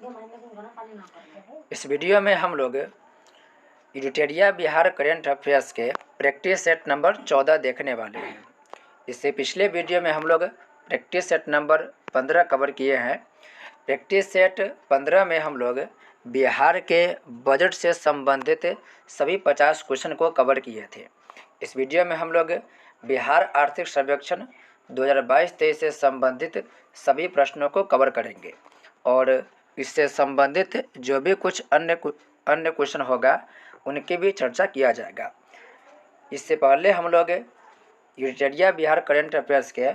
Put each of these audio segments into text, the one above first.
इस वीडियो में हम लोग एडिटोरिया बिहार करंट अफेयर्स के प्रैक्टिस सेट नंबर 14 देखने वाले हैं। इससे पिछले वीडियो में हम लोग प्रैक्टिस सेट नंबर 15 कवर किए हैं। प्रैक्टिस सेट 15 में हम लोग बिहार के बजट से संबंधित सभी 50 क्वेश्चन को कवर किए थे। इस वीडियो में हम लोग बिहार आर्थिक सर्वेक्षण 2022-23 से संबंधित सभी प्रश्नों को कवर करेंगे और इससे संबंधित जो भी कुछ अन्य क्वेश्चन होगा उनकी भी चर्चा किया जाएगा। इससे पहले हम लोग एडिटोरिया बिहार करंट अफेयर्स के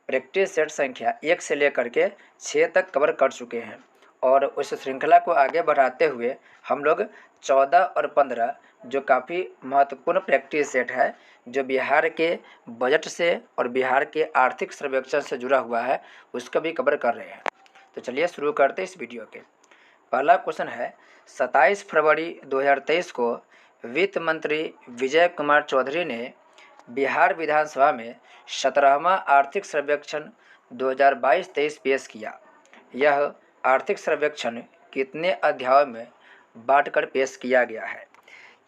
प्रैक्टिस सेट संख्या 1 से लेकर के 6 तक कवर कर चुके हैं और उस श्रृंखला को आगे बढ़ाते हुए हम लोग 14 और 15 जो काफ़ी महत्वपूर्ण प्रैक्टिस सेट है, जो बिहार के बजट से और बिहार के आर्थिक सर्वेक्षण से जुड़ा हुआ है, उसका भी कवर कर रहे हैं। तो चलिए शुरू करते हैं इस वीडियो के। पहला क्वेश्चन है, 27 फरवरी 2023 को वित्त मंत्री विजय कुमार चौधरी ने बिहार विधानसभा में 17वां आर्थिक सर्वेक्षण 2022-23 पेश किया। यह आर्थिक सर्वेक्षण कितने अध्यायों में बांटकर पेश किया गया है?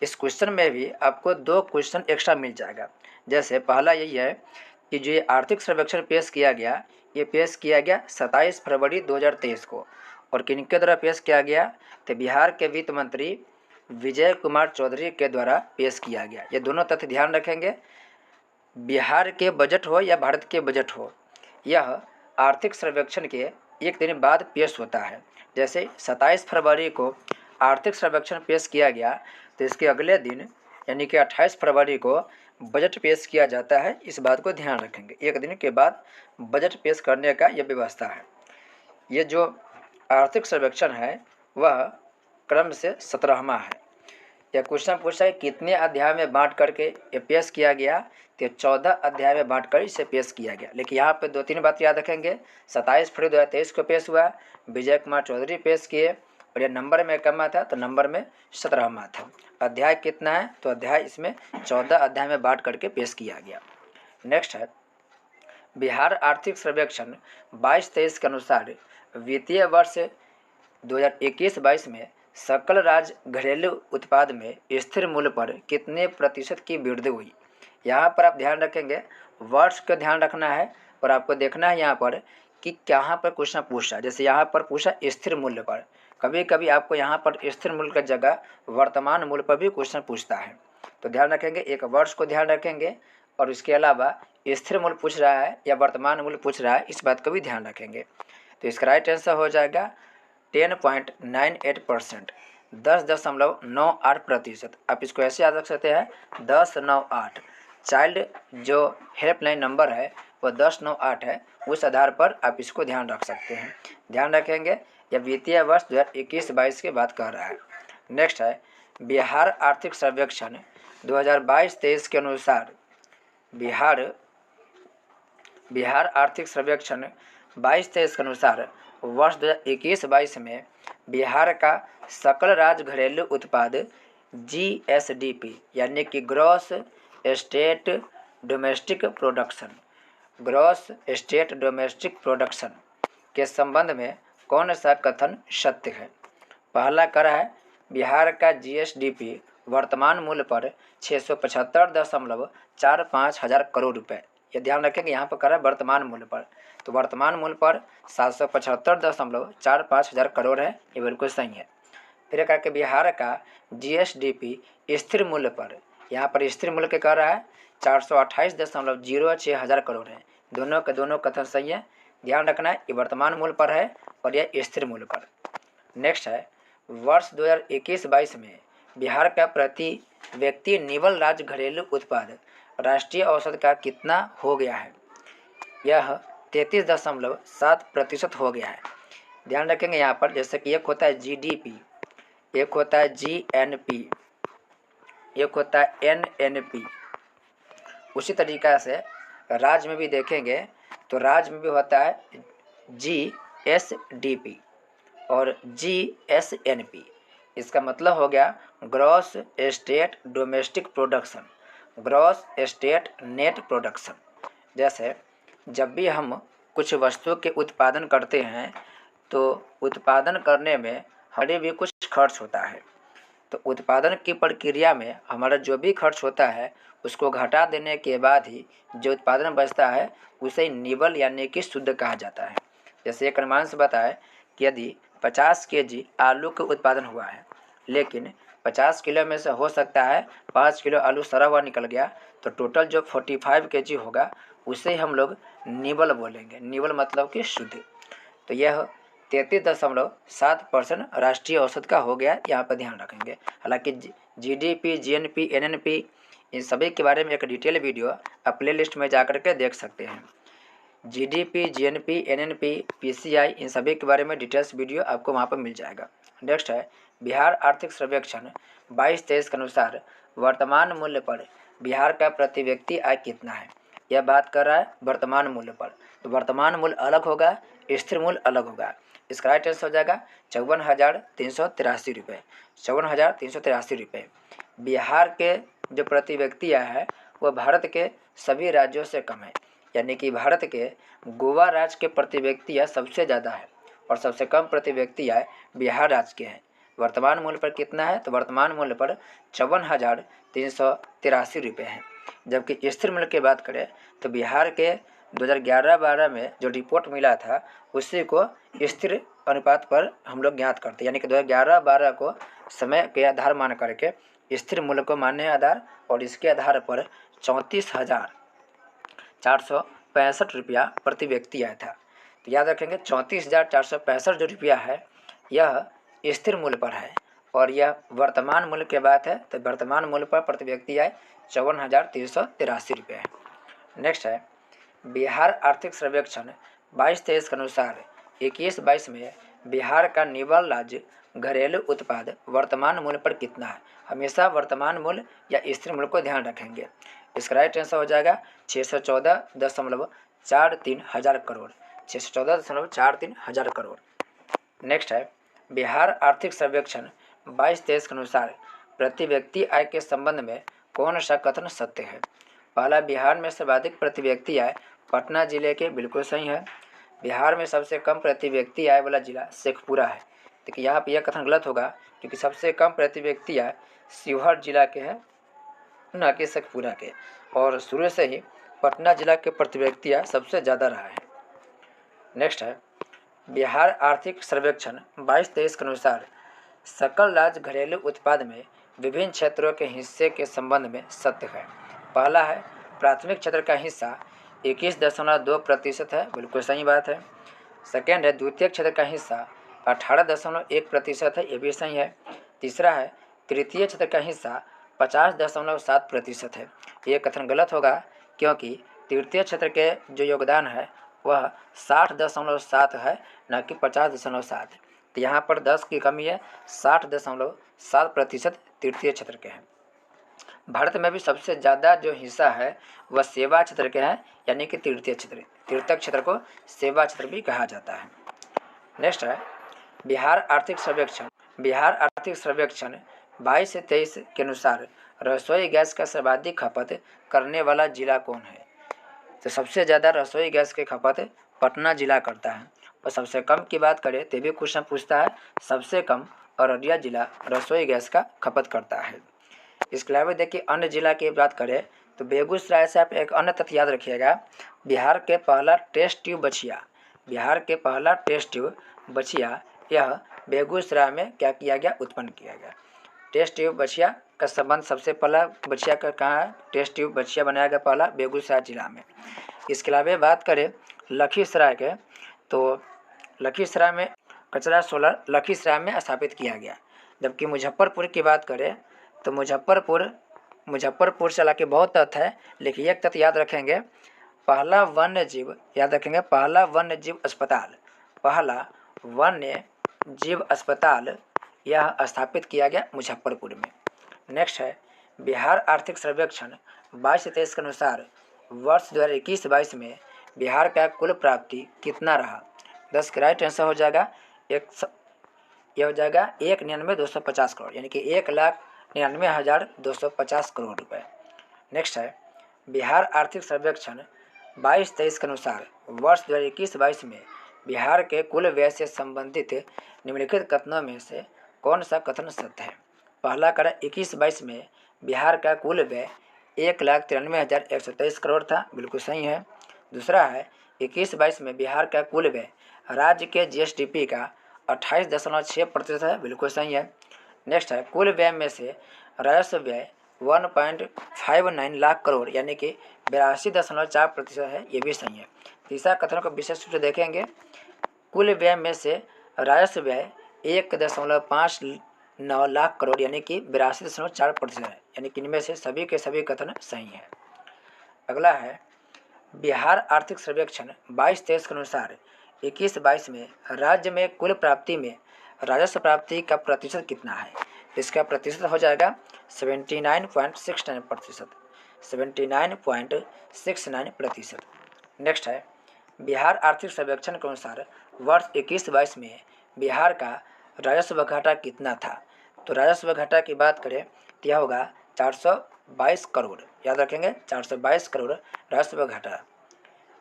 इस क्वेश्चन में भी आपको 2 क्वेश्चन एक्स्ट्रा मिल जाएगा। जैसे पहला यही है कि जो ये आर्थिक सर्वेक्षण पेश किया गया, ये पेश किया गया 27 फरवरी 2023 को और किनके द्वारा पेश किया गया? तो बिहार के वित्त मंत्री विजय कुमार चौधरी के द्वारा पेश किया गया। ये दोनों तथ्य ध्यान रखेंगे। बिहार के बजट हो या भारत के बजट हो, यह आर्थिक सर्वेक्षण के एक दिन बाद पेश होता है। जैसे 27 फरवरी को आर्थिक सर्वेक्षण पेश किया गया तो इसके अगले दिन यानी कि 28 फरवरी को बजट पेश किया जाता है। इस बात को ध्यान रखेंगे, एक दिन के बाद बजट पेश करने का यह व्यवस्था है। ये जो आर्थिक सर्वेक्षण है वह क्रम से 17वां है। यह क्वेश्चन पूछा है कितने अध्याय में बांट करके ये पेश किया गया, तो 14 अध्याय में बांट कर इसे पेश किया गया। लेकिन यहाँ पे 2-3 बात याद रखेंगे। 27 फरवरी 2023 को पेश हुआ, विजय कुमार चौधरी पेश किए और यह नंबर में कम था तो नंबर में 17वां था। अध्याय कितना है? तो अध्याय इसमें 14 अध्याय में बांट करके पेश किया गया। नेक्स्ट है, बिहार आर्थिक सर्वेक्षण 22-23 के अनुसार वित्तीय वर्ष 2021-22 में सकल राज्य घरेलू उत्पाद में स्थिर मूल्य पर कितने प्रतिशत की वृद्धि हुई? यहाँ पर आप ध्यान रखेंगे, वर्ष का ध्यान रखना है और आपको देखना है यहाँ पर कि कहाँ पर क्वेश्चन पूछा। जैसे यहाँ पर पूछा स्थिर मूल्य पर, कभी कभी आपको यहाँ पर स्थिर मूल्य की जगह वर्तमान मूल्य पर भी क्वेश्चन पूछता है। तो ध्यान रखेंगे, एक वर्ष को ध्यान रखेंगे और इसके अलावा स्थिर मूल्य पूछ रहा है या वर्तमान मूल्य पूछ रहा है, इस बात का भी ध्यान रखेंगे। तो इसका राइट आंसर हो जाएगा 10.98%, 10.98%। आप इसको ऐसे याद रख सकते हैं 1098। चाइल्ड जो हेल्पलाइन नंबर है वो 1098 है, उस आधार पर आप इसको ध्यान रख सकते हैं। ध्यान रखेंगे, यह वित्तीय वर्ष 2021-22 की बात कर रहा है। नेक्स्ट है, बिहार आर्थिक सर्वेक्षण 2022-23 के अनुसार बिहार आर्थिक सर्वेक्षण 22-23 के अनुसार वर्ष 2021-22 में बिहार का सकल राज्य घरेलू उत्पाद GSDP यानी कि ग्रॉस स्टेट डोमेस्टिक प्रोडक्शन के संबंध में कौन सा कथन सत्य है? पहला करा है बिहार का GSDP वर्तमान मूल्य पर 675.45 हज़ार करोड़ रुपए। ये ध्यान रखेंगे, यहाँ पर करा है वर्तमान मूल्य पर, तो वर्तमान मूल्य पर 775.45 हज़ार करोड़ है, ये बिल्कुल सही है। फिर कहा कि बिहार का GSDP स्थिर मूल्य पर, यहाँ पर स्थिर मूल्य के कह रहा है 428.06 हज़ार करोड़ है। दोनों के दोनों कथन सही है। ध्यान रखना है, ये वर्तमान मूल्य पर है और यह स्थिर मूल्य पर। नेक्स्ट है, वर्ष 2021-22 में बिहार का प्रति व्यक्ति निवल राज्य घरेलू उत्पाद राष्ट्रीय औसत का कितना हो गया है? यह 33.7% हो गया है। ध्यान रखेंगे यहाँ पर, जैसे कि एक होता है GDP, एक होता है GNP, एक होता है NNP। उसी तरीक़ा से राज्य में भी देखेंगे तो राज्य में भी होता है GSDP और GSNP। इसका मतलब हो गया gross state domestic production, gross state net production. जैसे जब भी हम कुछ वस्तुओं के उत्पादन करते हैं तो उत्पादन करने में हमारे भी कुछ खर्च होता है। तो उत्पादन की प्रक्रिया में हमारा जो भी खर्च होता है उसको घटा देने के बाद ही जो उत्पादन बचता है उसे निवल यानी कि शुद्ध कहा जाता है। जैसे एक अनुमान से बताए कि यदि 50 केजी आलू का उत्पादन हुआ है, लेकिन 50 किलो में से हो सकता है 5 किलो आलू सड़ा हुआ निकल गया, तो टोटल जो 45 केजी होगा उसे हम लोग निवल बोलेंगे। निवल मतलब कि शुद्ध। तो यह 33.7% राष्ट्रीय औसत का हो गया, यहाँ पर ध्यान रखेंगे। हालांकि जीडीपी, जीएनपी, एनएनपी इन सभी के बारे में एक डिटेल वीडियो आप प्ले लिस्ट में जा के देख सकते हैं। जीडीपी, जीएनपी, एनएनपी, पीसीआई इन सभी के बारे में डिटेल्स वीडियो आपको वहाँ पर मिल जाएगा। नेक्स्ट है बिहार आर्थिक सर्वेक्षण 22-23 के अनुसार वर्तमान मूल्य पर बिहार का प्रति व्यक्ति आय कितना है। यह बात कर रहा है वर्तमान मूल्य पर। तो वर्तमान मूल्य अलग होगा, स्थिर मूल्य अलग होगा। इसका राइट आंसर हो जाएगा 54,383 रुपये। 54,383 रुपये। बिहार के जो प्रति व्यक्ति आय है वह भारत के सभी राज्यों से कम है, यानी कि भारत के गोवा राज्य के प्रति व्यक्ति आय सबसे ज़्यादा है और सबसे कम प्रति व्यक्ति आय बिहार राज्य के हैं। वर्तमान मूल्य पर कितना है, तो वर्तमान मूल्य पर 54,383 रुपये है। जबकि स्थिर मूल्य की बात करें तो बिहार के 2011-12 में जो रिपोर्ट मिला था उसी को स्थिर अनुपात पर हम लोग ज्ञात करते हैं, यानी कि 2011-12 को समय के आधार मान करके स्थिर मूल्य को मान्य आधार और इसके आधार पर 34,465 रुपया प्रति व्यक्ति आया था। तो याद रखेंगे 34,465 जो रुपया है यह स्थिर मूल्य पर है और यह वर्तमान मूल्य की बात है तो वर्तमान मूल्य पर प्रति व्यक्ति आय 54,383 रुपये है। नेक्स्ट है बिहार आर्थिक सर्वेक्षण 22-23 के अनुसार 21-22 में बिहार का निवल राज्य घरेलू उत्पाद वर्तमान मूल्य पर कितना है। हमेशा वर्तमान मूल्य या स्थिर मूल्य को ध्यान रखेंगे। इसका राइट आंसर हो जाएगा 614.43 हज़ार करोड़। 614.43 हज़ार करोड़। नेक्स्ट है बिहार आर्थिक सर्वेक्षण 22-23 के अनुसार प्रति व्यक्ति आय के संबंध में कौन सा कथन सत्य है। पहला, बिहार में सर्वाधिक प्रति व्यक्ति आय पटना जिले के, बिल्कुल सही है। बिहार में सबसे कम प्रति व्यक्ति आय वाला जिला शेखपुरा है। देखिए यहाँ पर यह कथन गलत होगा क्योंकि सबसे कम प्रति व्यक्ति आय शिवहर जिला के है, न कि शेखपुरा के, और शुरू से ही पटना जिला के प्रति व्यक्ति आय सबसे ज़्यादा रहा है। नेक्स्ट है बिहार आर्थिक सर्वेक्षण 22-23 के अनुसार सकल राज्य घरेलू उत्पाद में विभिन्न क्षेत्रों के हिस्से के संबंध में सत्य है। पहला है प्राथमिक क्षेत्र का हिस्सा 21.2% है, बिल्कुल सही बात है। सेकेंड है द्वितीय क्षेत्र का हिस्सा 18.1% है, ये भी सही है। तीसरा है तृतीय क्षेत्र का हिस्सा 50.7% है। ये कथन गलत होगा क्योंकि तृतीय क्षेत्र के जो योगदान है वह 60.7 है, न कि 50.7। तो यहाँ पर 10 की कमी है, 60.7% तृतीय क्षेत्र के हैं। भारत में भी सबसे ज़्यादा जो हिस्सा है वह सेवा क्षेत्र के हैं, यानी कि तृतीय क्षेत्र। तृतीय क्षेत्र को सेवा क्षेत्र भी कहा जाता है। नेक्स्ट है बिहार आर्थिक सर्वेक्षण 22 से 23 के अनुसार रसोई गैस का सर्वाधिक खपत करने वाला जिला कौन है। तो सबसे ज़्यादा रसोई गैस की खपत पटना जिला करता है और सबसे कम की बात करें तो भी क्वेश्चन पूछता है, सबसे कम अररिया जिला रसोई गैस का खपत करता है। इसके अलावा देखिए अन्य जिला की बात करें तो बेगूसराय से आप एक अन्य तथ्य याद रखिएगा, बिहार के पहला टेस्ट ट्यूब बछिया यह बेगूसराय में क्या किया गया, उत्पन्न किया गया। टेस्ट ट्यूब बछिया का संबंध सबसे पहला बछिया का कहाँ है, टेस्ट ट्यूब बछिया बनाया गया पहला बेगूसराय जिला में। इसके अलावा बात करें लखीसराय के तो लखीसराय में कचरा सोलर लखीसराय में स्थापित किया गया। जबकि मुजफ्फरपुर की बात करें तो मुजफ्फरपुर से हालांकि बहुत तथ्य है, लेकिन एक तथ्य याद रखेंगे, पहला वन्य जीव अस्पताल यह स्थापित किया गया मुजफ्फरपुर में। नेक्स्ट है बिहार आर्थिक सर्वेक्षण 22-23 के अनुसार वर्ष 2021-22 में बिहार का कुल प्राप्ति कितना रहा। 10 का राइट आंसर हो जाएगा यह हो जाएगा 1,99,250 करोड़, यानी कि 1,99,250 करोड़ रुपए। नेक्स्ट है बिहार आर्थिक सर्वेक्षण 22-23 के अनुसार वर्ष 2021-22 में बिहार के कुल व्यय से संबंधित निम्नलिखित कथनों में से कौन सा कथन सत्य है? पहला कड़ा 21-22 में बिहार का कुल व्यय 1,93,123 करोड़ था, बिल्कुल सही है। दूसरा है 21-22 में बिहार का कुल व्यय राज्य के जीएसडीपी का 28.6% है, बिल्कुल सही है। नेक्स्ट है कुल व्यय में से राजस्व व्यय 1.59 लाख करोड़ यानी कि 82.4% है, ये भी सही है। तीसरा कथन को विशेष रूप से देखेंगे, कुल व्यय में से राजस्व व्यय 1.59 लाख करोड़ यानी कि 82.4% है, यानी कि इनमें से सभी के सभी कथन सही हैं। अगला है बिहार आर्थिक सर्वेक्षण 22-23 के अनुसार 21-22 में राज्य में कुल प्राप्ति में राजस्व प्राप्ति का प्रतिशत कितना है? इसका प्रतिशत हो जाएगा 79.69%, 79.69%। नेक्स्ट है बिहार आर्थिक सर्वेक्षण के अनुसार वर्ष 21-22 में बिहार का राजस्व घाटा कितना था? तो राजस्व घाटा की बात करें तो यह होगा 422 करोड़, याद रखेंगे 422 करोड़ राजस्व घाटा।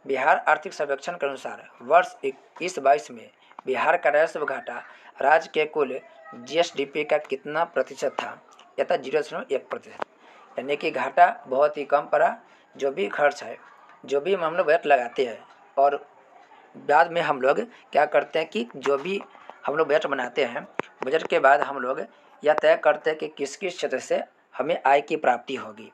बिहार आर्थिक सर्वेक्षण के अनुसार वर्ष 21-22 में बिहार का राजस्व घाटा राज्य के कुल जीएसडीपी का कितना प्रतिशत था? यह था 0.1%, यानी कि घाटा बहुत ही कम पड़ा। जो भी खर्च है, जो भी हम लोग बजट लगाते हैं और बाद में हम लोग क्या करते हैं कि जो भी हम लोग बजट बनाते हैं, बजट के बाद हम लोग यह तय करते हैं कि किस किस क्षेत्र से हमें आय की प्राप्ति होगी।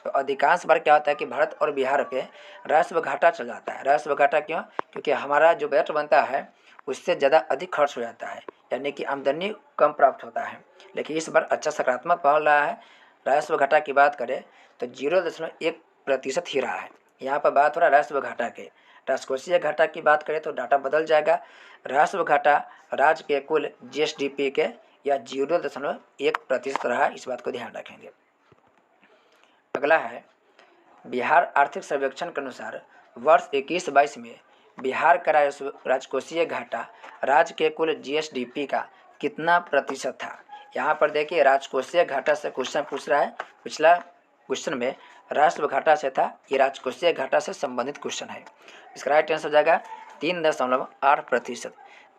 तो अधिकांश बार क्या होता है कि भारत और बिहार पे राजस्व घाटा चल जाता है। राजस्व घाटा क्यों? क्योंकि हमारा जो बजट बनता है उससे ज़्यादा अधिक खर्च हो जाता है, यानी कि आमदनी कम प्राप्त होता है। लेकिन इस बार अच्छा सकारात्मक पहल रहा है। राजस्व घाटा की बात करें तो 0.1% ही रहा है। यहाँ पर बात हो रहा है राजस्व घाटा के। राजकोषीय घाटा की बात करें तो डाटा बदल जाएगा। राजस्व घाटा राज्य के कुल जीएसडीपी के या 0.1% रहा, इस बात को ध्यान रखेंगे। अगला है बिहार आर्थिक सर्वेक्षण के अनुसार वर्ष 21-22 में बिहार का राजकोषीय घाटा राज्य के कुल जीएसडीपी का कितना प्रतिशत था? यहाँ पर देखिए राजकोषीय घाटा से क्वेश्चन पूछ रहा है। पिछला क्वेश्चन में राजस्व घाटा से था, ये राजकोषीय घाटा से संबंधित क्वेश्चन है। इसका राइट आंसर हो जाएगा 3.8%,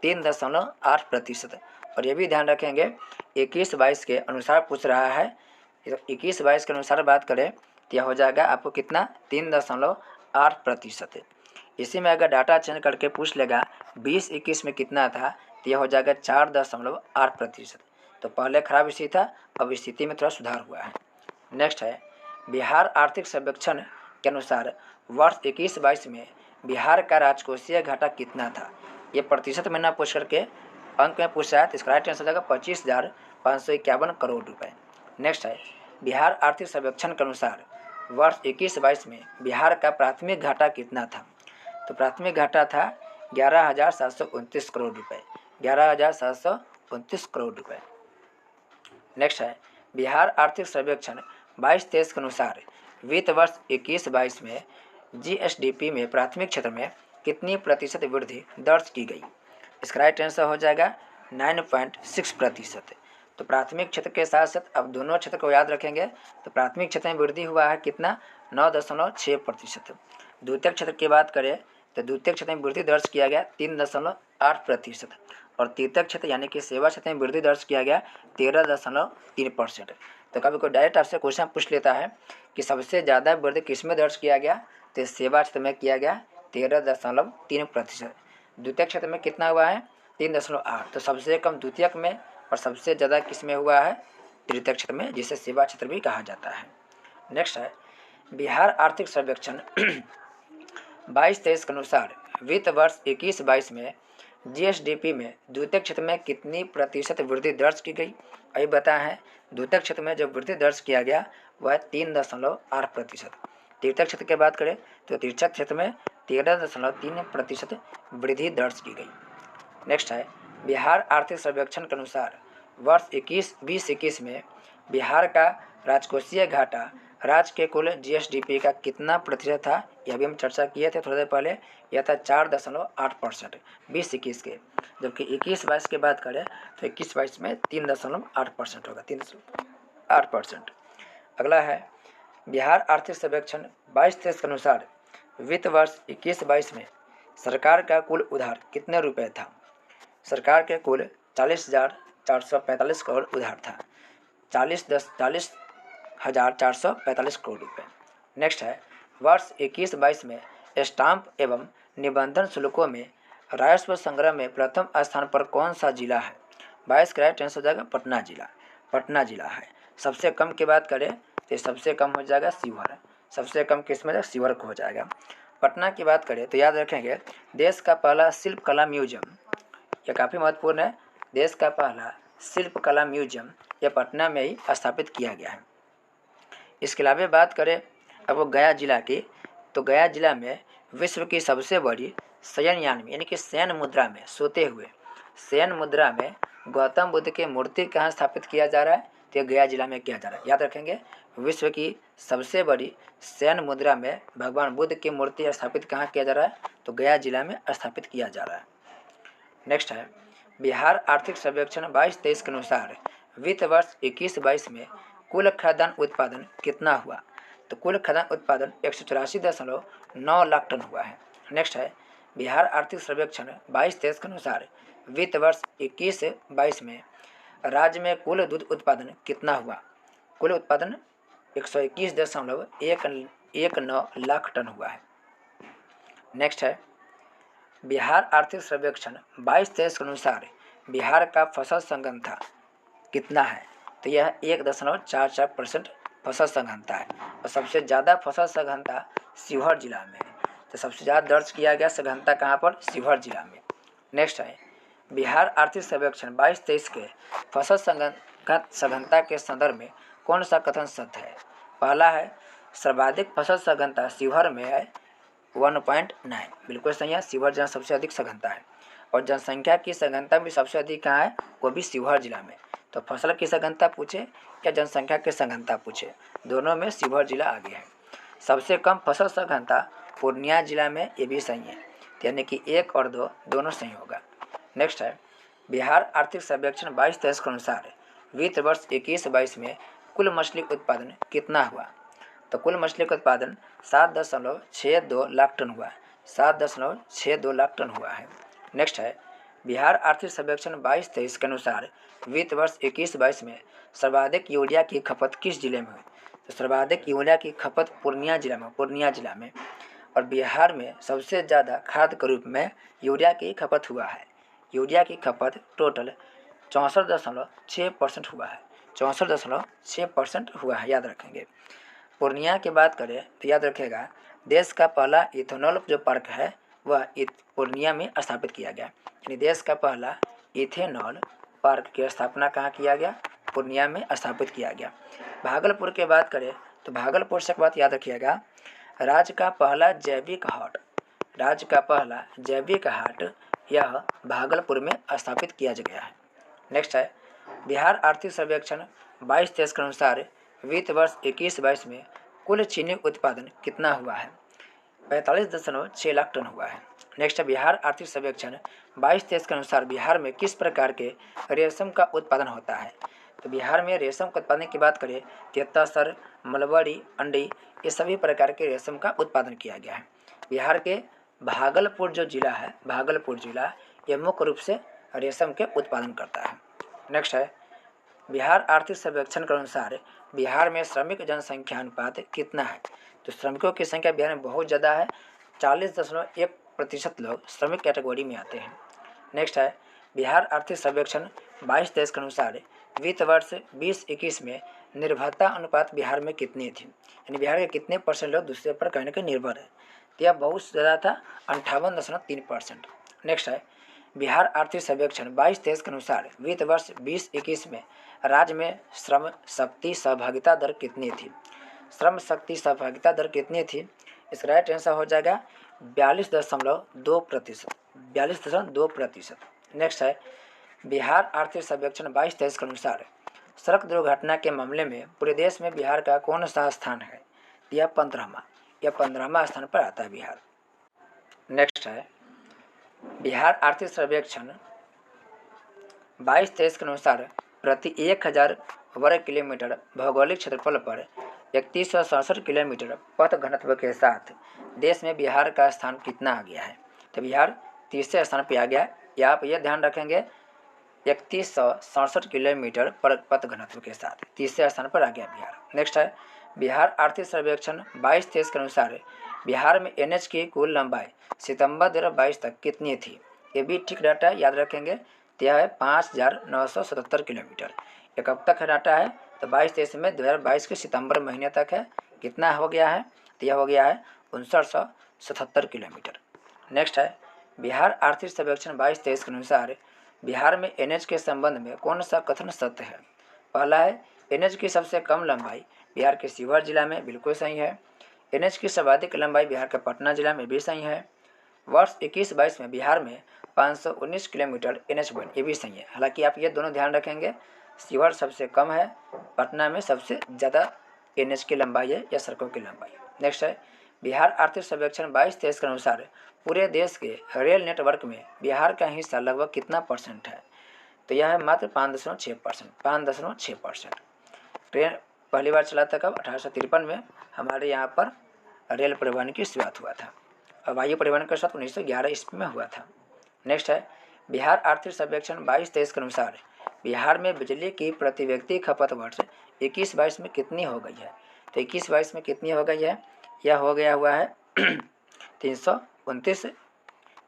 3.8%। और ये भी ध्यान रखेंगे 21-22 के अनुसार पूछ रहा है। 21-22 के अनुसार बात करें तो यह हो जाएगा आपको कितना 3.8%। इसी में अगर डाटा चेंज करके पूछ लेगा 20-21 में कितना था तो यह हो जाएगा 4.8%। तो पहले खराब स्थिति था, अब स्थिति में थोड़ा सुधार हुआ है। नेक्स्ट है बिहार आर्थिक सर्वेक्षण के अनुसार वर्ष 21-22 में बिहार का राजकोषीय घाटा कितना था? ये प्रतिशत में ना पूछ करके अंक में पूछा है, तो इसका राइट आंसर हो जाएगा 25,551 करोड़ रुपए। नेक्स्ट है बिहार आर्थिक सर्वेक्षण के अनुसार वर्ष 21-22 में बिहार का प्राथमिक घाटा कितना था? तो प्राथमिक घाटा था 11,729 करोड़ रुपए, 11,729 करोड़ रुपए। नेक्स्ट है बिहार आर्थिक सर्वेक्षण 22-23 के अनुसार वित्त वर्ष 21-22 में जीएसडीपी में प्राथमिक क्षेत्र में कितनी प्रतिशत वृद्धि दर्ज की गई? इसका राइट आंसर हो जाएगा 9.6%। तो प्राथमिक क्षेत्र के साथ साथ अब दोनों क्षेत्र को याद रखेंगे। तो प्राथमिक क्षेत्र में वृद्धि हुआ है कितना? 9.6%। द्वितीय क्षेत्र की बात करें तो द्वितीय क्षेत्र में वृद्धि दर्ज किया गया 3.8%। और तृतीय क्षेत्र यानी कि सेवा क्षेत्र में वृद्धि दर्ज किया गया 13.3%। तो कभी कोई डायरेक्ट आपसे क्वेश्चन पूछ लेता है कि सबसे ज़्यादा वृद्धि किस में दर्ज किया गया, तो सेवा क्षेत्र में किया गया 13.3%। द्वितीय क्षेत्र में कितना हुआ है? 3.8। तो सबसे कम द्वितीयक में और सबसे ज़्यादा किस में हुआ है? तृतीय क्षेत्र में, जिसे सेवा क्षेत्र भी कहा जाता है। नेक्स्ट है बिहार आर्थिक सर्वेक्षण 22-23 के अनुसार वित्त वर्ष 21-22 में जीएसडीपी में द्वितीय क्षेत्र में कितनी प्रतिशत वृद्धि दर्ज की गई? अभी बताया है द्वितीय क्षेत्र में जो वृद्धि दर्ज किया गया वह 3.8%। तृतीय क्षेत्र की बात करें तो तृतीय क्षेत्र में 13.3% वृद्धि दर्ज की गई। नेक्स्ट है बिहार आर्थिक सर्वेक्षण के अनुसार वर्ष 20-21 में बिहार का राजकोषीय घाटा राज्य के कुल जीएसडीपी का कितना प्रतिशत था? यह भी हम चर्चा किए थे थोड़ी देर पहले। यह था 4.8% 20-21 के, जबकि 21-22 की बात करें तो 21-22 में 3.8% होगा, 3.8%। अगला है बिहार आर्थिक सर्वेक्षण 22-23 के अनुसार वित्त वर्ष 21-22 में सरकार का कुल उधार कितने रुपए था? सरकार के कुल 40,445 करोड़ उधार था। 40,445 करोड़ रुपए। नेक्स्ट है, वर्ष 21-22 में स्टाम्प एवं निबंधन शुल्कों में राजस्व संग्रह में प्रथम स्थान पर कौन सा जिला है? 22 का राइट आंसर हो जाएगा पटना जिला। पटना जिला है। सबसे कम की बात करें तो सबसे कम हो जाएगा शिवहर। सबसे कम किस में शिवहर को हो जाएगा। पटना की बात करें तो याद रखेंगे देश का पहला शिल्प कला म्यूजियम, यह काफ़ी महत्वपूर्ण है। देश का पहला शिल्प कला म्यूजियम यह पटना में ही स्थापित किया गया है। इसके अलावा बात करें अब वो गया जिला की, तो गया जिला में विश्व की सबसे बड़ी शयन यान में यानी कि शयन मुद्रा में सोते हुए शयन मुद्रा में गौतम बुद्ध की मूर्ति कहाँ स्थापित किया जा रहा है? तो गया जिला में किया जा रहा है। याद रखेंगे विश्व की सबसे बड़ी शयन मुद्रा में भगवान बुद्ध की मूर्ति स्थापित कहाँ किया जा रहा है? तो गया जिला में स्थापित किया जा रहा है। नेक्स्ट है, बिहार आर्थिक सर्वेक्षण 22-23 के अनुसार वित्त वर्ष 21-22 में कुल खाद्यान्न उत्पादन कितना हुआ? तो कुल खाद्यान्न उत्पादन 184.9 लाख टन हुआ है। नेक्स्ट है, बिहार आर्थिक सर्वेक्षण 22-23 के अनुसार वित्त वर्ष 21-22 में राज्य में कुल दूध उत्पादन कितना हुआ? कुल उत्पादन 121.19 लाख टन हुआ है। नेक्स्ट है, बिहार आर्थिक सर्वेक्षण 22-23 के अनुसार बिहार का फसल संघनता कितना है? तो यह 1.44% फसल संघनता है और सबसे ज़्यादा फसल संघनता शिवहर जिला में है। तो सबसे ज़्यादा दर्ज किया गया संघनता कहाँ पर? शिवहर जिला में। नेक्स्ट है, बिहार आर्थिक सर्वेक्षण 22-23 के फसल सघनता के संदर्भ में कौन सा कथन सत्य है? पहला है सर्वाधिक फसल सघनता शिवहर में है 1.9, बिल्कुल सही है। शिवहर जहाँ सबसे अधिक सघनता है और जनसंख्या की सघनता भी सबसे अधिक कहाँ है? वो भी शिवहर जिला में। तो फसल की सघनता पूछे या जनसंख्या की सघनता पूछे, दोनों में शिवहर जिला आगे है। सबसे कम फसल सघनता पूर्णिया जिला में, ये भी सही है, यानी कि 1 और 2 दोनों सही होगा। नेक्स्ट है, बिहार आर्थिक सर्वेक्षण 22-23 के अनुसार वित्त वर्ष 21-22 में कुल मछली उत्पादन कितना हुआ? तो कुल मछली का उत्पादन 7.62 लाख टन हुआ है। 7.62 लाख टन हुआ है। नेक्स्ट है, बिहार आर्थिक सर्वेक्षण 22-23 के अनुसार वित्त वर्ष 21-22 में सर्वाधिक यूरिया की खपत किस जिले में हुई? तो सर्वाधिक यूरिया की खपत पूर्णिया जिला में और बिहार में सबसे ज़्यादा खाद के रूप में यूरिया की खपत हुआ है। यूरिया की खपत टोटल 64.6% हुआ है। 64.6% हुआ है, याद रखेंगे। पूर्णिया की बात करें तो याद रखेगा देश का पहला इथेनॉल जो पार्क है वह पूर्णिया में स्थापित किया गया, यानी देश का पहला इथेनॉल पार्क की स्थापना कहाँ किया गया? पूर्णिया में स्थापित किया गया। भागलपुर की बात करें तो भागलपुर से बात याद रखिएगा राज्य का पहला जैविक हाट यह भागलपुर में स्थापित किया गया है। नेक्स्ट है, बिहार आर्थिक सर्वेक्षण 22-23 के अनुसार वित्त वर्ष 21-22 में कुल चीनी उत्पादन कितना हुआ है? 45.6 लाख टन हुआ है। नेक्स्ट है, बिहार आर्थिक सर्वेक्षण 22-23 के अनुसार बिहार में किस प्रकार के रेशम का उत्पादन होता है? तो बिहार में रेशम का उत्पादन की बात करें तेतर, मलबरी, अंडी, ये सभी प्रकार के रेशम का उत्पादन किया गया है। बिहार के भागलपुर जो जिला है, भागलपुर जिला ये मुख्य रूप से रेशम के उत्पादन करता है। नेक्स्ट है, बिहार आर्थिक सर्वेक्षण के अनुसार बिहार में श्रमिक जनसंख्या अनुपात कितना है? तो श्रमिकों की संख्या बिहार में बहुत ज़्यादा है। 40.1% लोग श्रमिक कैटेगरी में आते हैं। नेक्स्ट है, बिहार आर्थिक सर्वेक्षण 22-23 के अनुसार वित्त वर्ष 20-21 में निर्भरता अनुपात बिहार में कितनी थी? यानी बिहार के कितने परसेंट लोग दूसरे पर कहीं ना कहीं निर्भर है? तो यह बहुत ज़्यादा था, 58.3%। नेक्स्ट है, बिहार आर्थिक सर्वेक्षण 22-23 के अनुसार वित्त वर्ष 20-21 में राज्य में श्रम शक्ति सहभागिता दर कितनी थी? श्रम शक्ति सहभागिता दर कितनी थी? इसका राइट आंसर हो जाएगा 42.2%। नेक्स्ट है, बिहार आर्थिक सर्वेक्षण 22-23 के अनुसार सड़क दुर्घटना के मामले में पूरे देश में बिहार का कौन सा स्थान है? यह 15वां स्थान पर आता है बिहार। नेक्स्ट है, बिहार आर्थिक सर्वेक्षण 22-23 के अनुसार प्रति 1000 वर्ग किलोमीटर भौगोलिक क्षेत्रफल पर 3167 किलोमीटर पथ घनत्व के साथ देश में बिहार का स्थान कितना आ गया है? तो बिहार तीसरे स्थान पर आ गया। या आप यह ध्यान रखेंगे 3167 किलोमीटर पर पथ घनत्व के साथ तीसरे स्थान पर आ गया बिहार। नेक्स्ट है बिहार आर्थिक सर्वेक्षण 22-23 के अनुसार बिहार में एनएच की कुल लंबाई सितंबर 2022 तक कितनी थी। ये भी ठीक डाटा याद रखेंगे। तो यह है 5977 किलोमीटर। ये कब तक है डाटा है, तो 22-23 में 2022 के सितंबर महीने तक है। कितना हो गया है, तो यह हो गया है 5977 किलोमीटर। नेक्स्ट है बिहार आर्थिक सर्वेक्षण 22-23 के अनुसार बिहार में एनएच के संबंध में कौन सा कथन सत्य है। पहला है एनएच की सबसे कम लंबाई बिहार के शिवहर जिला में, बिल्कुल सही है। एनएच की सर्वाधिक लंबाई बिहार के पटना जिला में, भी सही है। वर्ष 21-22 में बिहार में 519 किलोमीटर एनएच बने, ये भी सही है। हालांकि आप ये दोनों ध्यान रखेंगे, शिवहर सबसे कम है, पटना में सबसे ज़्यादा एनएच की लंबाई है या सड़कों की लंबाई। नेक्स्ट है बिहार आर्थिक सर्वेक्षण 22-23 के अनुसार पूरे देश के रेल नेटवर्क में बिहार का हिस्सा लगभग कितना परसेंट है। तो यह है मात्र 5.6%। 5.6%। ट्रेन पहली बार चला था कब, 1853 में हमारे यहाँ पर रेल परिवहन की शुरुआत हुआ था। और वायु परिवहन के साथ 1911 ईस्वी में हुआ था। नेक्स्ट है बिहार आर्थिक सर्वेक्षण 22-23 के अनुसार बिहार में बिजली की प्रति व्यक्ति खपत वर्ष 21-22 में कितनी हो गई है। तो 21-22 में कितनी हो गई है, यह हो गया हुआ है 329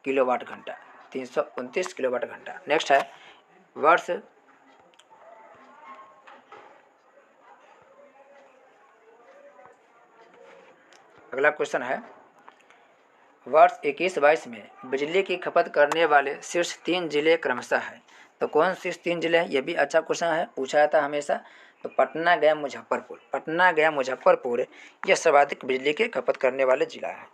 किलोवाट घंटा। 329 किलोवाट घंटा। नेक्स्ट है वर्ष अगला क्वेश्चन है वर्ष 21-22 में बिजली की खपत करने वाले शीर्ष 3 जिले क्रमशः है। तो कौन शीर्ष 3 जिले हैं, ये भी अच्छा क्वेश्चन है, पूछा जाता है हमेशा। तो पटना, गया, मुजफ्फरपुर। पटना, गया, मुजफ्फरपुर यह सर्वाधिक बिजली की खपत करने वाले जिला है।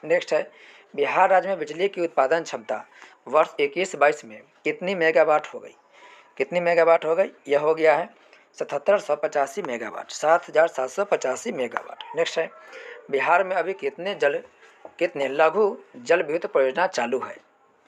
नेक्स्ट है बिहार राज्य में बिजली की उत्पादन क्षमता वर्ष 21-22 में कितनी मेगावाट हो गई। कितनी मेगावाट हो गई, यह हो गया है 7785 मेगावाट। 7785 मेगावाट। नेक्स्ट है बिहार में अभी कितने लघु जल विद्युत परियोजना चालू है।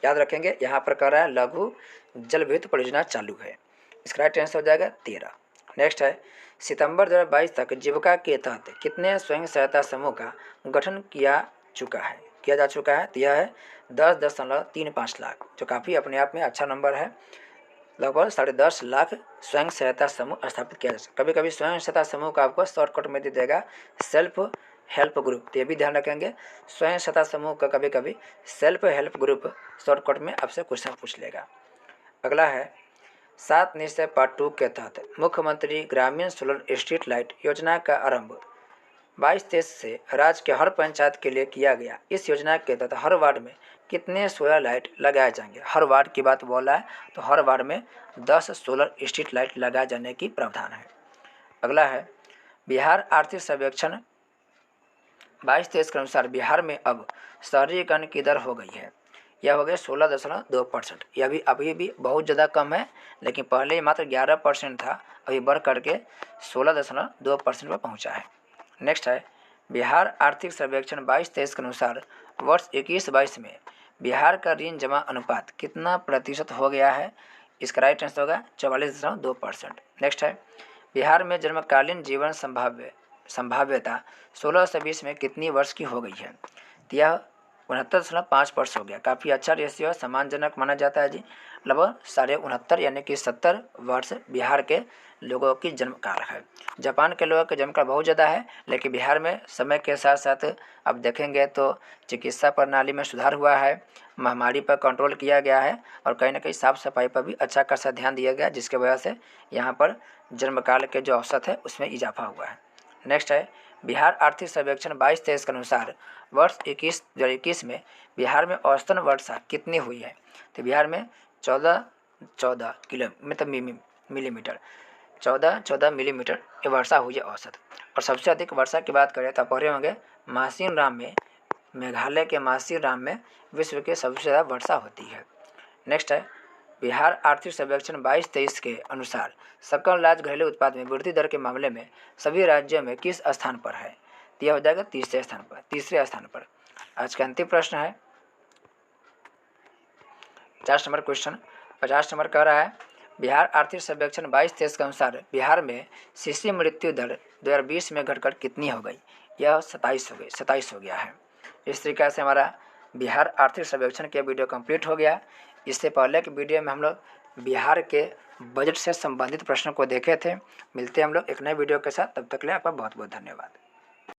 याद रखेंगे, यहाँ पर कह रहा है लघु जल विद्युत परियोजना चालू है। इसका राइट आंसर हो जाएगा 13। नेक्स्ट है सितंबर 2022 तक जीविका के तहत कितने स्वयं सहायता समूह का गठन किया जा चुका है। तो यह है 10.35 लाख, जो काफ़ी अपने आप में अच्छा नंबर है। लगभग 10.5 लाख स्वयं सहायता समूह स्थापित किया जा सकता है। कभी कभी स्वयं सहायता समूह का आपको शॉर्टकट में दे देगा सेल्फ हेल्प ग्रुप, तो ये भी ध्यान रखेंगे। स्वयं सहायता समूह का कभी कभी सेल्फ हेल्प ग्रुप शॉर्टकट में आपसे क्वेश्चन पूछ लेगा। अगला है 7 निश्चय पार्ट 2 के तहत मुख्यमंत्री ग्रामीण सोलर स्ट्रीट लाइट योजना का आरंभ 22-23 से राज्य के हर पंचायत के लिए किया गया। इस योजना के तहत हर वार्ड में कितने सोलर लाइट लगाए जाएंगे। हर वार्ड की बात बोला है, तो हर वार्ड में 10 सोलर स्ट्रीट लाइट लगाए जाने की प्रावधान है। अगला है बिहार आर्थिक सर्वेक्षण 22-23 के अनुसार बिहार में अब शहरीकरण की दर हो गई है। यह हो गया 16.2%। यह भी अभी भी बहुत ज़्यादा कम है, लेकिन पहले मात्र 11% था, अभी बढ़ करके 16.2% पर पहुँचा है। नेक्स्ट है बिहार आर्थिक सर्वेक्षण 22-23 के अनुसार वर्ष 21-22 में बिहार का ऋण जमा अनुपात कितना प्रतिशत हो गया है। इसका राइट आंसर होगा 44.2%। नेक्स्ट है बिहार में जन्मकालीन जीवन संभाव्यता 16 से 20 में कितनी वर्ष की हो गई है। तो यह 69.5 वर्ष हो गया। काफ़ी अच्छा रेशियो है, सम्मानजनक माना जाता है जी। लगभग 69.5 यानी कि 70 वर्ष बिहार के लोगों की जन्म काल है। जापान के लोगों का जन्म काल बहुत ज़्यादा है, लेकिन बिहार में समय के साथ साथ अब देखेंगे तो चिकित्सा प्रणाली में सुधार हुआ है, महामारी पर कंट्रोल किया गया है, और कहीं ना कहीं साफ सफाई पर भी अच्छा खासा ध्यान दिया गया, जिसके वजह से यहाँ पर जन्म काल के जो औसत है उसमें इजाफा हुआ है। नेक्स्ट है बिहार आर्थिक सर्वेक्षण 22-23 के अनुसार वर्ष 2021 में बिहार में औसतन वर्षा कितनी हुई है। तो बिहार में 14 मिलीमीटर 14 मिलीमीटर ये वर्षा हुई है औसत। और सबसे अधिक वर्षा की बात करें तो पढ़े होंगे मासिनराम में, मेघालय के मासिनराम में विश्व के सबसे ज़्यादा वर्षा होती है। नेक्स्ट है बिहार आर्थिक सर्वेक्षण 22-23 के अनुसार सकल राज्य घरेलू उत्पाद में वृद्धि दर के मामले में सभी राज्यों में किस स्थान पर है। यह हो जाएगा तीसरे स्थान पर। आज का अंतिम प्रश्न है 50 नंबर क्वेश्चन। 50 नंबर कह रहा है बिहार आर्थिक सर्वेक्षण 22-23 के अनुसार बिहार में शिशु मृत्यु दर 2020 में घटकर कितनी हो गई। यह 27 हो गया है। इस तरीके से हमारा बिहार आर्थिक सर्वेक्षण के वीडियो कंप्लीट हो गया। इससे पहले के वीडियो में हम लोग बिहार के बजट से संबंधित प्रश्नों को देखे थे। मिलते हैं हम लोग एक नए वीडियो के साथ, तब तक के लिए आपका बहुत बहुत धन्यवाद।